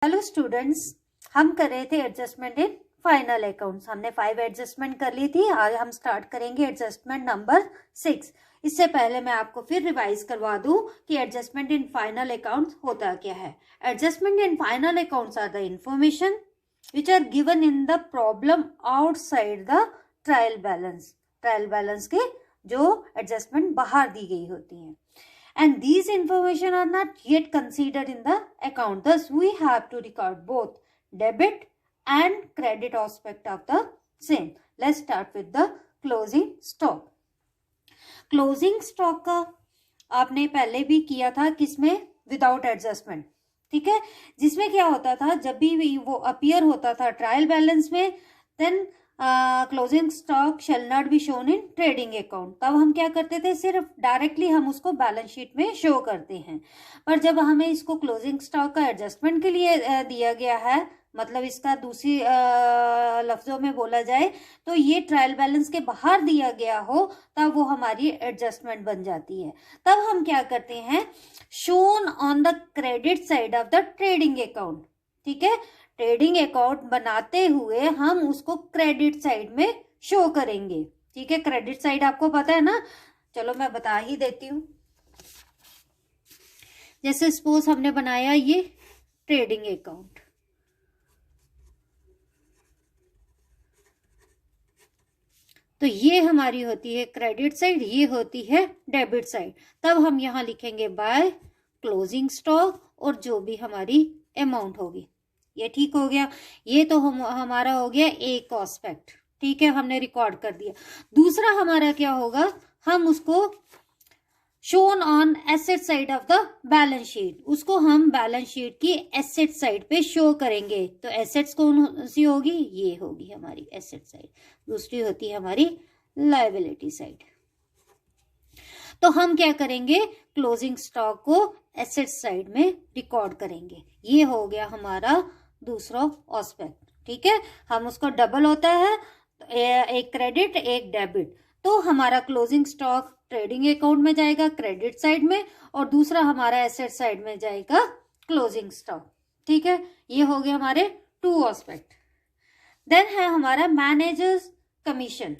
Hello students, हम कर रहे थे एडजस्टमेंट इन फाइनल अकाउंट्स। हमने 5 एडजस्टमेंट कर ली थी। आज हम स्टार्ट करेंगे एडजस्टमेंट नंबर 6। इससे पहले मैं आपको फिर रिवाइज करवा दूं कि एडजस्टमेंट इन फाइनल अकाउंट्स होता क्या है। Adjustment in final accounts are the information which are given in the problem outside the trial balance. Trial balance के जो एडजस्टमेंट बाहर दी गई होती हैं। And these information are not yet considered in the account. Thus, we have to record both debit and credit aspect of the same. Let's start with the closing stock. Closing stock का आपने पहले भी किया था किसमें? Without adjustment. ठीक है, जिसमें क्या होता था, जब भी वो अपीयर होता था ट्रायल बैलेंस में, then closing stock shall not be shown in trading account. तब हम क्या करते थे, सिर्फ डायरेक्टली हम उसको बैलेंस शीट में शो करते हैं। पर जब हमें इसको क्लोजिंग स्टॉक का एडजस्टमेंट के लिए दिया गया है, मतलब इसका दूसरी लफ्जों में बोला जाए तो ये ट्रायल बैलेंस के बाहर दिया गया हो, तब वो हमारी एडजस्टमेंट बन जाती है। तब हम क्या करते हैं, shown on the credit side of the trading account. ठीक है, ट्रेडिंग अकाउंट बनाते हुए हम उसको क्रेडिट साइड में शो करेंगे। ठीक है, क्रेडिट साइड आपको पता है ना, चलो मैं बता ही देती हूँ। जैसे सपोज हमने बनाया ये ट्रेडिंग अकाउंट, तो ये हमारी होती है क्रेडिट साइड, ये होती है डेबिट साइड। तब हम यहां लिखेंगे बाय क्लोजिंग स्टॉक और जो भी हमारी अमाउंट होगी। ये ठीक हो गया। ये तो हमारा हो गया एक एस्पेक्ट। ठीक है, हमने रिकॉर्ड कर दिया। दूसरा हमारा क्या होगा, हम उसको shown on asset side of the balance sheet, उसको हम बैलेंस शीट की एसेट साइड पे शो करेंगे। तो एसेट्स कौन सी होगी, ये होगी हमारी एसेट साइड। दूसरी होती है हमारी लायबिलिटी साइड। तो हम क्या करेंगे, क्लोजिंग स्टॉक को एसेट साइड में रिकॉर्ड करेंगे। ये हो गया हमारा दूसरा एस्पेक्ट। ठीक है, हम उसको डबल होता है, एक क्रेडिट एक डेबिट। तो हमारा क्लोजिंग स्टॉक ट्रेडिंग अकाउंट में जाएगा क्रेडिट साइड में, और दूसरा हमारा एसेट साइड में जाएगा क्लोजिंग स्टॉक। ठीक है, ये हो गया हमारे 2 एस्पेक्ट। देन है हमारा मैनेजर्स कमीशन।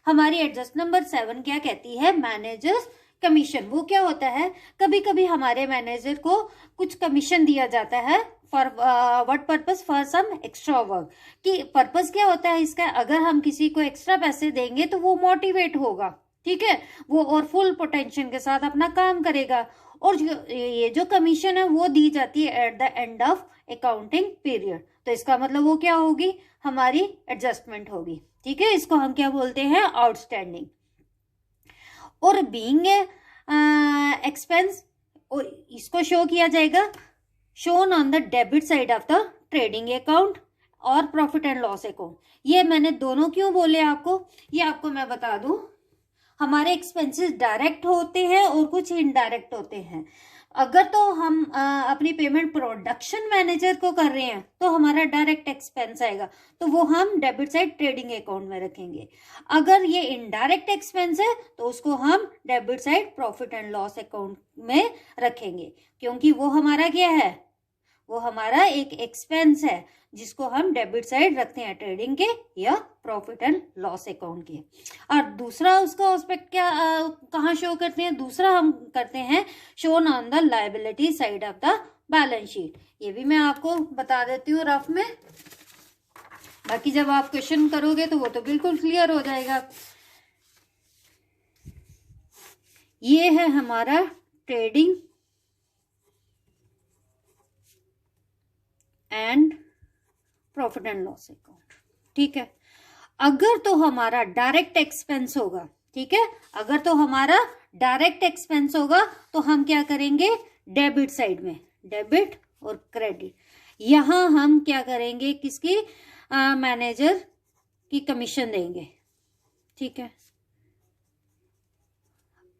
हमारी एडजस्ट नंबर 7 क्या कहती है, मैनेजर्स कमीशन। वो क्या होता है, कभी कभी हमारे मैनेजर को कुछ कमीशन दिया जाता है for what purpose, for some extra work. कि पर्पस क्या होता है इसका, अगर हम किसी को एक्स्ट्रा पैसे देंगे तो वो मोटिवेट होगा। ठीक है, वो और फुल पोटेंशियल के साथ अपना काम करेगा। और ये जो कमीशन है वो दी जाती है at the end of accounting period. तो इसका मतलब वो क्या होगी, हमारी एडजस्टमेंट होगी। ठीक है, इसको हम क्या बोलते हैं, आउटस्टैंडिंग। और बीइंग एक्सपेंस, और इसको शो किया जाएगा shown on the debit side of the trading account और प्रॉफिट एंड लॉस अकाउंट। ये मैंने दोनों क्यों बोले आपको, ये आपको मैं बता दूं। हमारे एक्सपेंसेस डायरेक्ट होते हैं और कुछ इनडायरेक्ट होते हैं। अगर तो हम अपनी पेमेंट प्रोडक्शन मैनेजर को कर रहे हैं तो हमारा डायरेक्ट एक्सपेंस आएगा, तो वो हम डेबिट साइड ट्रेडिंग अकाउंट में रखेंगे। अगर ये इनडायरेक्ट एक्सपेंस है तो उसको हम debit side profit and loss account में रखेंगे, क्योंकि वो हमारा क्या है, वो हमारा एक एक्सपेंस है जिसको हम डेबिट साइड रखते हैं ट्रेडिंग के या प्रॉफिट एंड लॉस अकाउंट के। और दूसरा उसका एस्पेक्ट क्या कहाँ शो करते हैं, दूसरा हम करते हैं shown on the liability side of the balance sheet. ये भी मैं आपको बता देती हूँ रफ में, बाकी जब आप क्वेश्चन करोगे तो वो तो बिल्कुल क्लियर हो जाएगा। ये है हमारा trading and profit and loss account. ठीक है, अगर तो हमारा डायरेक्ट एक्सपेंस होगा, ठीक है, अगर तो हमारा डायरेक्ट एक्सपेंस होगा तो हम क्या करेंगे, डेबिट साइड में डेबिट और क्रेडिट, यहां हम क्या करेंगे, किसकी, मैनेजर की कमीशन देंगे। ठीक है,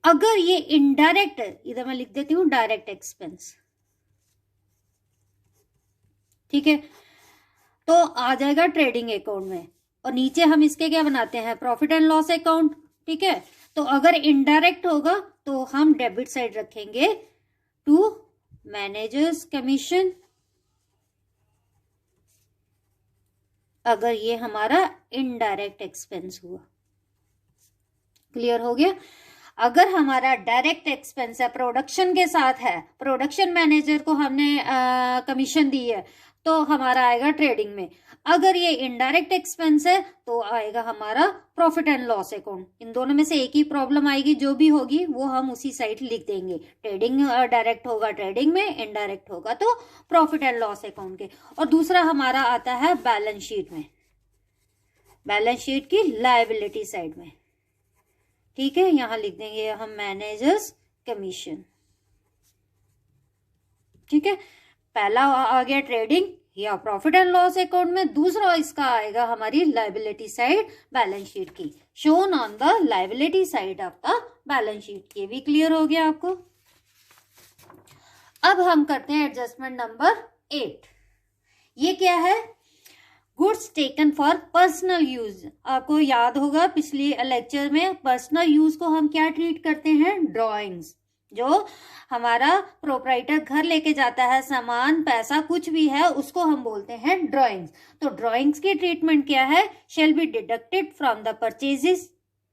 अगर ये इनडायरेक्ट, इधर मैं लिख देती हूं डायरेक्ट एक्सपेंस। ठीक है, तो आ जाएगा ट्रेडिंग अकाउंट में, और नीचे हम इसके क्या बनाते हैं, प्रॉफिट एंड लॉस अकाउंट। ठीक है, तो अगर इनडायरेक्ट होगा तो हम डेबिट साइड रखेंगे टू मैनेजर्स कमीशन अगर ये हमारा इनडायरेक्ट एक्सपेंस हुआ। क्लियर हो गया। अगर हमारा डायरेक्ट एक्सपेंस है, प्रोडक्शन के साथ है, प्रोडक्शन मैनेजर को हमने कमीशन दी है, तो हमारा आएगा ट्रेडिंग में। अगर ये इनडायरेक्ट एक्सपेंस है तो आएगा हमारा प्रॉफिट एंड लॉस अकाउंट। इन दोनों में से एक ही प्रॉब्लम आएगी, जो भी होगी वो हम उसी साइड लिख देंगे। ट्रेडिंग डायरेक्ट होगा ट्रेडिंग में, इनडायरेक्ट होगा तो प्रॉफिट एंड लॉस अकाउंट के। और दूसरा हमारा आता है बैलेंस शीट में, बैलेंस शीट की लायबिलिटी साइड में। ठीक है, यहां लिख देंगे हम मैनेजर्स कमीशन। ठीक है, पहला आ गया ट्रेडिंग या प्रॉफिट एंड लॉस अकाउंट में, दूसरा इसका आएगा हमारी लायबिलिटी साइड बैलेंस शीट की, shown on the liability side of the balance sheet. ये भी क्लियर हो गया आपको। अब हम करते हैं एडजस्टमेंट नंबर 8। ये क्या है? Goods taken for personal use. आपको याद होगा पिछले लेक्चर में पर्सनल यूज को हम क्या ट्रीट करते हैं? ड्राइंग्स। जो हमारा प्रोप्राइटर घर लेके जाता है, सामान पैसा कुछ भी है, उसको हम बोलते हैं ड्राइंग्स। तो ड्राइंग्स की ट्रीटमेंट क्या है? Shall B deducted from the purchases.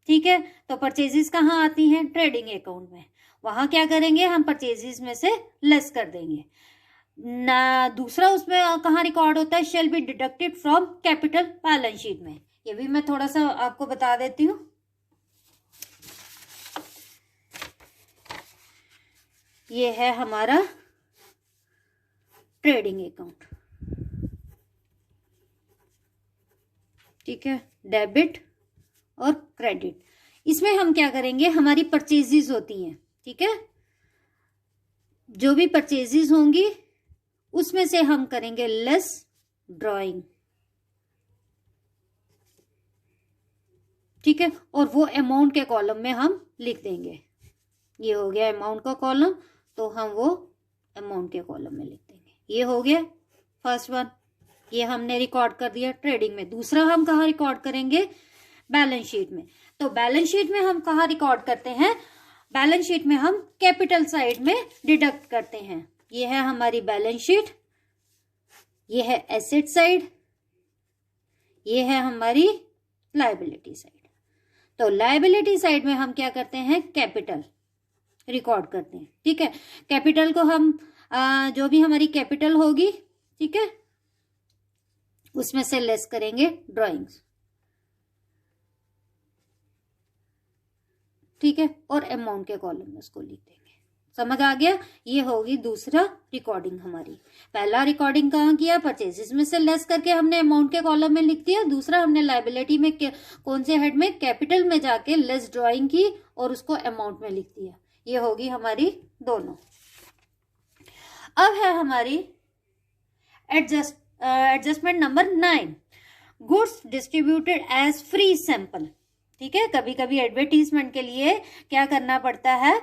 ठीक है, तो परचेजेस कहाँ आती हैं? ट्रेडिंग अकाउंट में। वहां क्या करेंगे हम? परचेजेस में से लेस कर देंगे ना। दूसरा उसमें कहाँ रिकॉर्ड होता है? Shall B deducted from capital balance sheet में। ये भी मैं थोड़ा सा आपको बता देती हूँ। ये है हमारा ट्रेडिंग अकाउंट। ठीक है, डेबिट और क्रेडिट। इसमें हम क्या करेंगे? हमारी परचेजेस होती हैं। ठीक है, जो भी परचेजेस होंगी उसमें से हम करेंगे लेस ड्राइंग। ठीक है, और वो अमाउंट के कॉलम में हम लिख देंगे। ये हो गया अमाउंट का कॉलम, तो हम वो अमाउंट के कॉलम में लिख देंगे। ये हो गया फर्स्ट वन, ये हमने रिकॉर्ड कर दिया ट्रेडिंग में। दूसरा हम कहाँ रिकॉर्ड करेंगे? बैलेंस शीट में। तो बैलेंस शीट में हम कहाँ रिकॉर्ड करते हैं? बैलेंस शीट में हम कैपिटल साइड में डिडक्ट करते हैं। ये है हमारी बैलेंस शीट, ये है एसेट साइड, ये है हमारी लायबिलिटी साइड। तो लायबिलिटी साइड में हम क्या करते हैं? कैपिटल रिकॉर्ड करते हैं। ठीक है, कैपिटल को हम जो भी हमारी कैपिटल होगी, ठीक है, उसमें से लेस करेंगे ड्राइंग्स। ठीक है, और अमाउंट के कॉलम में उसको लिख देंगे। समझ आ गया? ये होगी दूसरा रिकॉर्डिंग हमारी। पहला रिकॉर्डिंग कहाँ किया? परचेजेस में से लेस करके हमने अमाउंट के कॉलम में लिख दिया। दूसरा हमने लायबिलिटी में कौन से हेड में? कैपिटल में जाके लेस ड्राइंग की और उसको अमाउंट में लिख दिया। ये होगी हमारी दोनों। अब है हमारी adjustment number 9, goods distributed as free sample. ठीक है, कभी कभी एडवर्टीजमेंट के लिए क्या करना पड़ता है?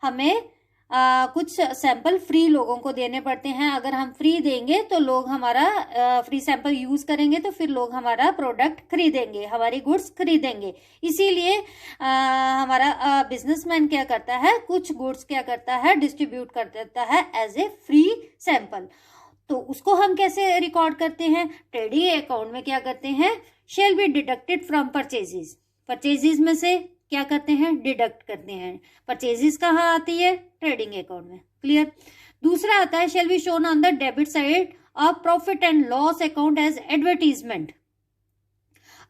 हमें कुछ सैंपल फ्री लोगों को देने पड़ते हैं। अगर हम फ्री देंगे तो लोग हमारा फ्री सैंपल यूज करेंगे, तो फिर लोग हमारा प्रोडक्ट खरीदेंगे, हमारी गुड्स खरीदेंगे। इसीलिए हमारा बिजनेसमैन क्या करता है? कुछ गुड्स क्या करता है? डिस्ट्रीब्यूट कर देता है एज ए फ्री सैंपल। तो उसको हम कैसे रिकॉर्ड करते हैं? ट्रेडिंग अकाउंट में क्या करते हैं? Shall be deducted from purchases. Purchases में से क्या करते हैं? डिडक्ट करते हैं। परचेजेस कहाँ आती है? ट्रेडिंग अकाउंट में। क्लियर? दूसरा आता है shall be shown on the debit side of profit and loss account as advertisement.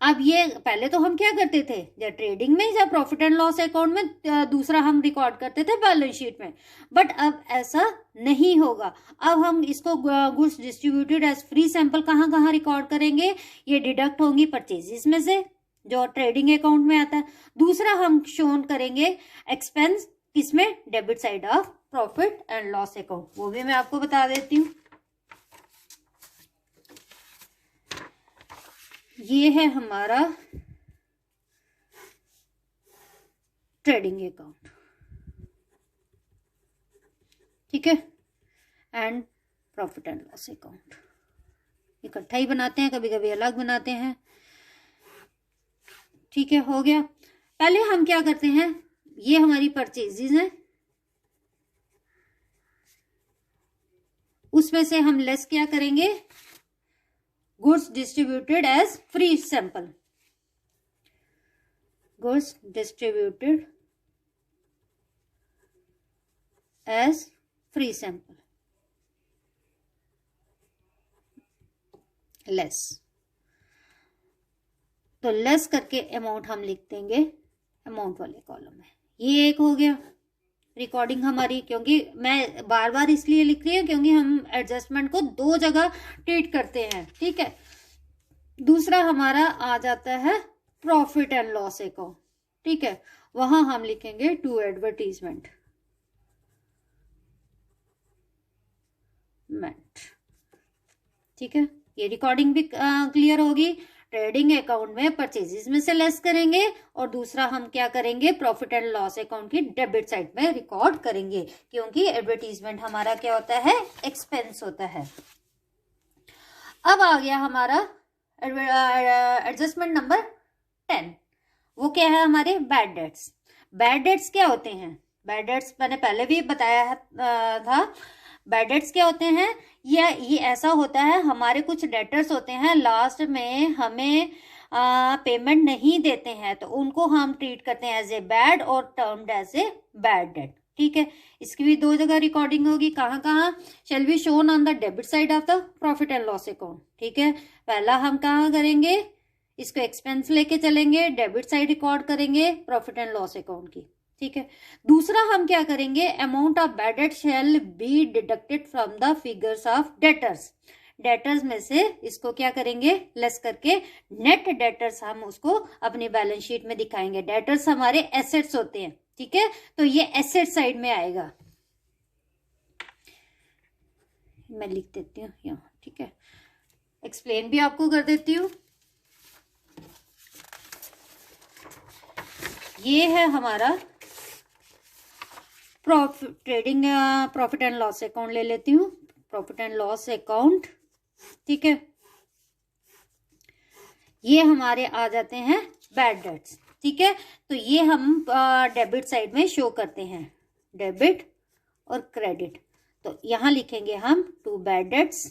अब ये पहले तो हम क्या करते थे? या ट्रेडिंग में या प्रॉफिट एंड लॉस अकाउंट में, दूसरा हम रिकॉर्ड करते थे बैलेंस शीट में। बट अब ऐसा नहीं होगा। अब हम इसको goods distributed as free sample कहाँ कहाँ रिकॉर्ड करेंगे? ये डिडक्ट होंगी परचेजेस में से, जो ट्रेडिंग अकाउंट में आता है। दूसरा हम शोन करेंगे एक्सपेंस, किसमें? Debit side of profit and loss account. वो भी मैं आपको बता देती हूँ। ये है हमारा ट्रेडिंग अकाउंट। ठीक है, and profit and loss account इकट्ठा ही बनाते हैं, कभी कभी अलग बनाते हैं। ठीक है, हो गया। पहले हम क्या करते हैं? ये हमारी परचेजेस हैं, उसमें से हम लेस क्या करेंगे? Goods distributed as free sample, goods distributed as free sample, less, तो लेस करके अमाउंट हम लिख देंगे अमाउंट वाले कॉलम में। ये एक हो गया रिकॉर्डिंग हमारी, क्योंकि मैं बार बार इसलिए लिख रही हूँ क्योंकि हम एडजस्टमेंट को दो जगह ट्रीट करते हैं, ठीक है। दूसरा हमारा आ जाता है प्रॉफिट एंड लॉस अकाउंट, ठीक है, वहां हम लिखेंगे टू एडवर्टीजमेंट, ठीक है। ये रिकॉर्डिंग भी क्लियर होगी। ट्रेडिंग अकाउंट में परचेजेस में से लेस करेंगे और दूसरा हम क्या करेंगे, प्रॉफिट एंड लॉस अकाउंट की डेबिट साइड में रिकॉर्ड करेंगे, क्योंकि एडवर्टीजमेंट हमारा क्या होता है, एक्सपेंस होता है। अब आ गया हमारा एडजस्टमेंट नंबर 10, वो क्या है हमारे बैड डेट्स। बैड डेट्स क्या होते हैं, बैड डेट्स मैंने पहले भी बताया था। बैड डेट्स क्या होते हैं, ये ऐसा होता है, हमारे कुछ डेटर्स होते हैं लास्ट में हमें पेमेंट नहीं देते हैं, तो उनको हम ट्रीट करते हैं एज ए बैड और termed as a bad debt, ठीक है। इसकी भी दो जगह रिकॉर्डिंग होगी, कहाँ कहाँ, shall be shown on the debit side of the profit and loss account, ठीक है। पहला हम कहाँ करेंगे, इसको एक्सपेंस लेके चलेंगे, डेबिट साइड रिकॉर्ड करेंगे प्रॉफिट एंड लॉस अकाउंट की, ठीक है। दूसरा हम क्या करेंगे, amount of bad debt shall be deducted from the figures of debtors, debtors में से इसको क्या करेंगे, लेस करके नेट डेटर्स हम उसको अपनी बैलेंस शीट में दिखाएंगे। डेटर्स हमारे एसेट्स होते हैं, ठीक है, तो ये एसेट साइड में आएगा। मैं लिख देती हूँ यहाँ, ठीक है, एक्सप्लेन भी आपको कर देती हूँ। ये है हमारा trading profit and loss account ले लेती हूँ, प्रॉफिट एंड लॉस अकाउंट, ठीक है। ये हमारे आ जाते हैं बैड डेट्स, ठीक है। तो ये हम डेबिट साइड में शो करते हैं, डेबिट और क्रेडिट। तो यहां लिखेंगे हम टू बैड डेट्स,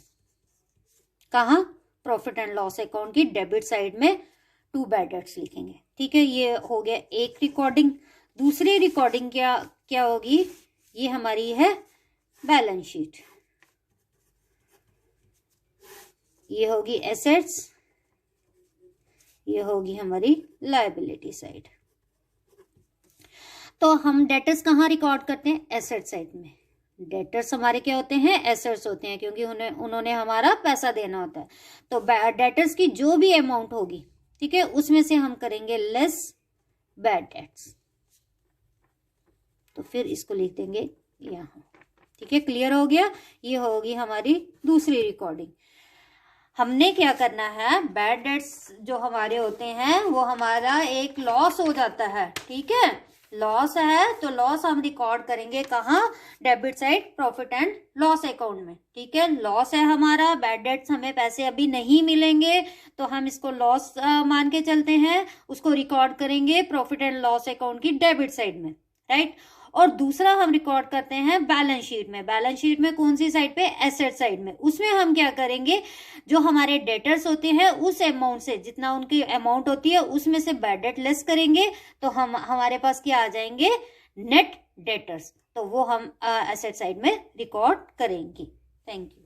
कहाँ, प्रॉफिट एंड लॉस अकाउंट की डेबिट साइड में टू बैड डेट्स लिखेंगे, ठीक है। ये हो गया एक रिकॉर्डिंग। दूसरी रिकॉर्डिंग क्या होगी, ये हमारी है बैलेंस शीट, ये होगी एसेट्स, ये होगी हमारी लायबिलिटी साइड। तो हम डेटर्स कहाँ रिकॉर्ड करते हैं, एसेट साइड में। डेटर्स हमारे क्या होते हैं, एसेट्स होते हैं, क्योंकि उन्होंने हमारा पैसा देना होता है। तो डेटर्स की जो भी अमाउंट होगी, ठीक है, उसमें से हम करेंगे लेस बैड डेट्स, तो फिर इसको लिख देंगे यहाँ, ठीक है। क्लियर हो गया, ये होगी हमारी दूसरी रिकॉर्डिंग। हमने क्या करना है, बैड डेट्स जो हमारे होते हैं वो हमारा एक लॉस हो जाता है, ठीक है, लॉस है, तो लॉस हम रिकॉर्ड करेंगे कहाँ, debit side profit and loss account में, ठीक है। लॉस है हमारा, बैड डेट्स हमें पैसे अभी नहीं मिलेंगे, तो हम इसको लॉस मान के चलते हैं, उसको रिकॉर्ड करेंगे प्रॉफिट एंड लॉस अकाउंट की डेबिट साइड में, राइट। और दूसरा हम रिकॉर्ड करते हैं बैलेंस शीट में। बैलेंस शीट में कौन सी साइड पे, एसेट साइड में। उसमें हम क्या करेंगे, जो हमारे डेटर्स होते हैं उस अमाउंट से, जितना उनकी अमाउंट होती है उसमें से बैड डेट लेस करेंगे, तो हमारे पास क्या आ जाएंगे, नेट डेटर्स, तो वो हम एसेट साइड में रिकॉर्ड करेंगे। Thank you.